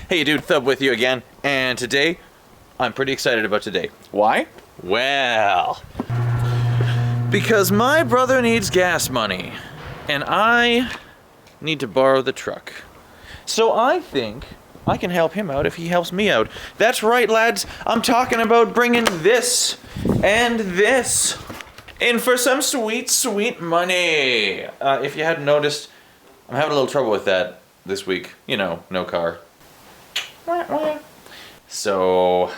Hey dude, Thub with you again, and today, I'm pretty excited about today. Why? Well, because my brother needs gas money, and I need to borrow the truck. So I think I can help him out if he helps me out. That's right, lads, I'm talking about bringing this and this in for some sweet, sweet money. If you hadn't noticed, I'm having a little trouble with that this week. You know, no car. So,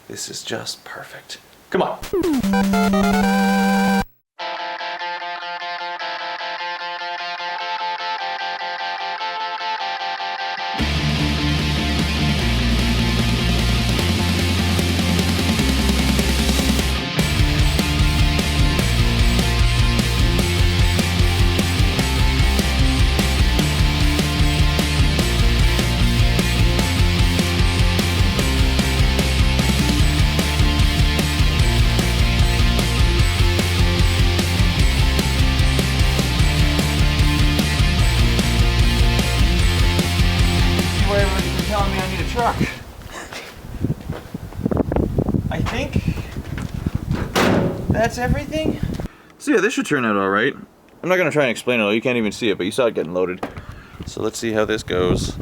this is just perfect. Come on. Everybody's telling me I need a truck. I think that's everything. So yeah, this should turn out all right. I'm not gonna try and explain it all. You can't even see it, but you saw it getting loaded. So let's see how this goes.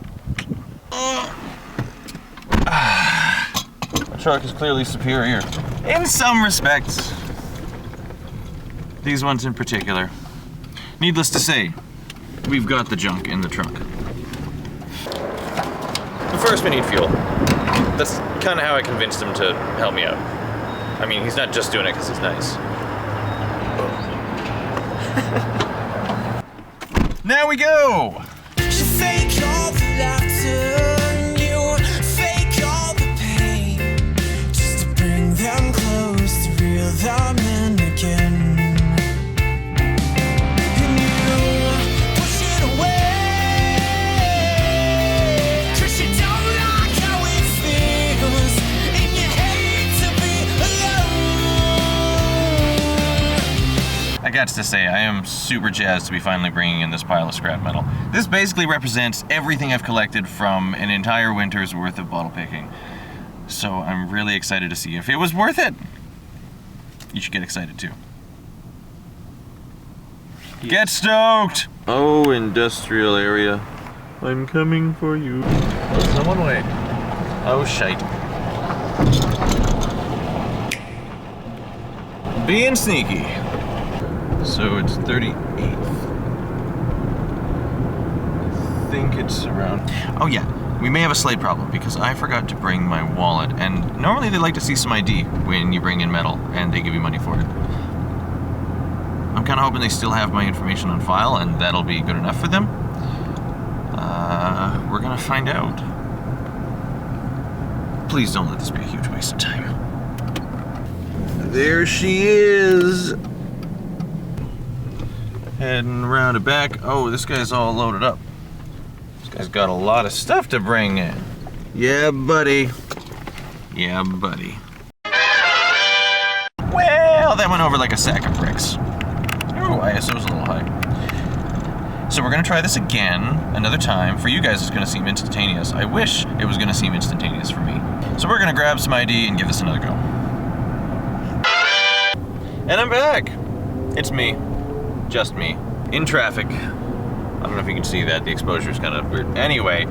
The truck is clearly superior in some respects. These ones in particular. Needless to say, we've got the junk in the trunk. First, we need fuel. That's kind of how I convinced him to help me out. I mean, he's not just doing it because he's nice. Now we go! You fake all the laughter, you fake all the pain, just to bring them close, to reel them in again. I got to say, I am super jazzed to be finally bringing in this pile of scrap metal. This basically represents everything I've collected from an entire winter's worth of bottle picking. So I'm really excited to see if it was worth it. You should get excited too. Get stoked! Oh, industrial area. I'm coming for you. Oh, someone wait. Oh, shite. Being sneaky. So it's 38th. I think it's around... Oh yeah, we may have a slight problem because I forgot to bring my wallet, and normally they like to see some ID when you bring in metal and they give you money for it. I'm kind of hoping they still have my information on file and that'll be good enough for them. We're gonna find out. Please don't let this be a huge waste of time. There she is! Heading around the back. Oh, this guy's all loaded up. This guy's got a lot of stuff to bring in. Yeah, buddy. Yeah, buddy. Well, that went over like a sack of bricks. Ooh, ISO's a little high. So we're gonna try this again, another time. For you guys, it's gonna seem instantaneous. I wish it was gonna seem instantaneous for me. So we're gonna grab some ID and give this another go. And I'm back. It's me. Just me. In traffic. I don't know if you can see that. The exposure is kind of weird. Anyway,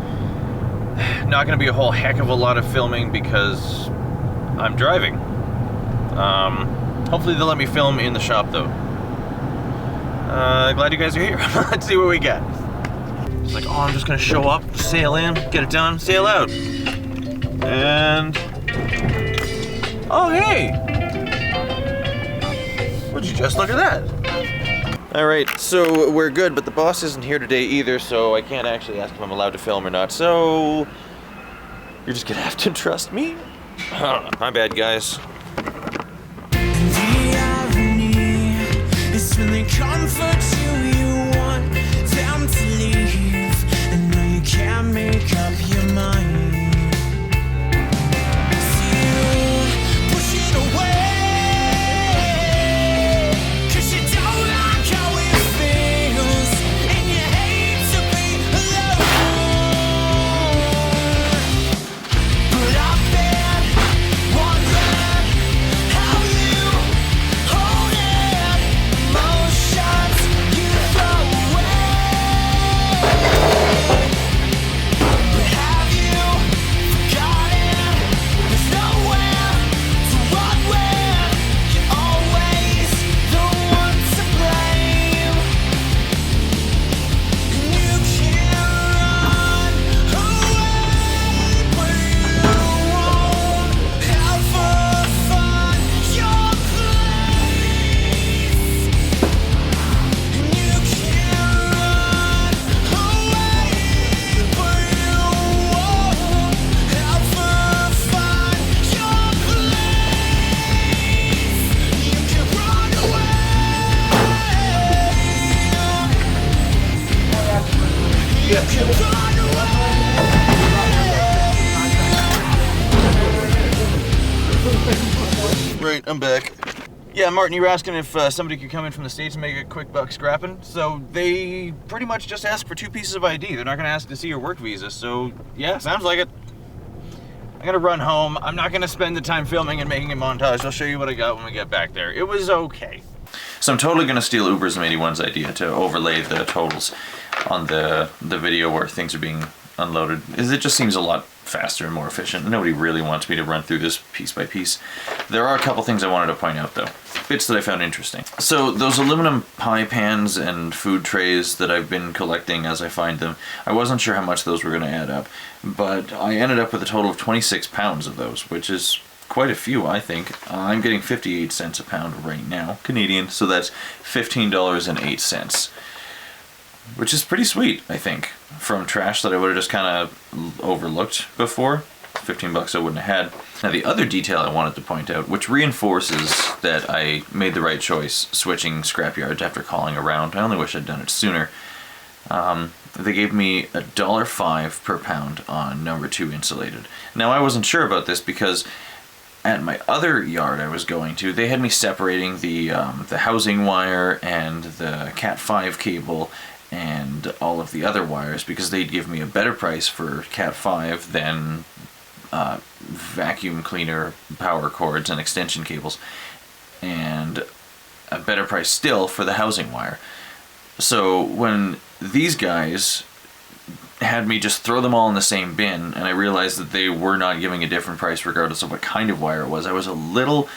not going to be a whole heck of a lot of filming because I'm driving. Hopefully they'll let me film in the shop though. Glad you guys are here. Let's see what we got. It's like, oh, I'm just going to show up, sail in, get it done, sail out. And... Oh, hey! Would you just look at that? Alright, so we're good, but the boss isn't here today either, so I can't actually ask if I'm allowed to film or not, so... You're just gonna have to trust me? My bad, guys. The irony is when they comfort you want them to leave, and now you can't make up your mind. Push it away. Alright, I'm back. Yeah, Martin, you were asking if somebody could come in from the States and make a quick buck scrapping. So they pretty much just ask for 2 pieces of ID. They're not going to ask to see your work visa. So yeah, sounds like it. I'm going to run home. I'm not going to spend the time filming and making a montage. I'll show you what I got when we get back there. It was okay. So I'm totally going to steal Uber's and 81's idea to overlay the totals on the video where things are being unloaded. It just seems a lot faster and more efficient. Nobody really wants me to run through this piece by piece. There are a couple things I wanted to point out though. Bits that I found interesting. So those aluminum pie pans and food trays that I've been collecting as I find them, I wasn't sure how much those were going to add up, but I ended up with a total of 26 pounds of those, which is quite a few, I think. I'm getting 58 cents a pound right now, Canadian, so that's $15.08. Which is pretty sweet, I think, from trash that I would have just kind of overlooked before. 15 bucks I wouldn't have had. Now the other detail I wanted to point out, which reinforces that I made the right choice switching scrapyards after calling around. I only wish I'd done it sooner. They gave me $1.05 per pound on number 2 insulated. Now I wasn't sure about this because at my other yard I was going to, they had me separating the housing wire and the Cat 5 cable and all of the other wires because they'd give me a better price for Cat 5 than vacuum cleaner power cords and extension cables, and a better price still for the housing wire. So when these guys had me just throw them all in the same bin, and I realized that they were not giving a different price regardless of what kind of wire it was, I was a little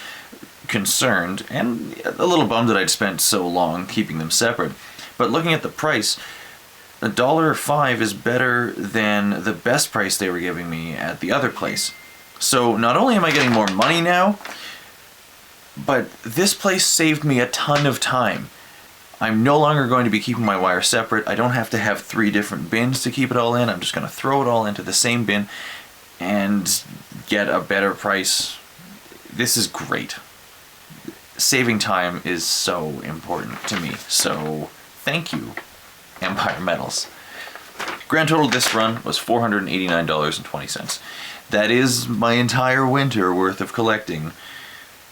concerned and a little bummed that I'd spent so long keeping them separate. But looking at the price, $1.05 is better than the best price they were giving me at the other place. So not only am I getting more money now, but this place saved me a ton of time. I'm no longer going to be keeping my wire separate. I don't have to have 3 different bins to keep it all in. I'm just going to throw it all into the same bin and get a better price. This is great. Saving time is so important to me. So thank you, Empire Metals. Grand total of this run was $489.20. That is my entire winter worth of collecting.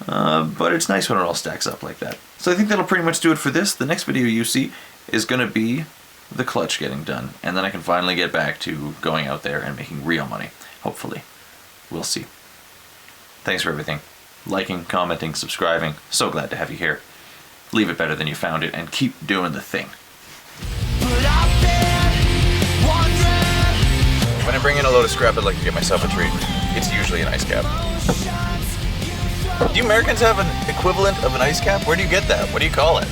But it's nice when it all stacks up like that. So I think that'll pretty much do it for this. The next video you see is going to be the clutch getting done. And then I can finally get back to going out there and making real money. Hopefully. We'll see. Thanks for everything. Liking, commenting, subscribing. So glad to have you here. Leave it better than you found it and keep doing the thing. When I bring in a load of scrap, I'd like to give myself a treat. It's usually an ice cap. Do you Americans have an equivalent of an ice cap? Where do you get that? What do you call it?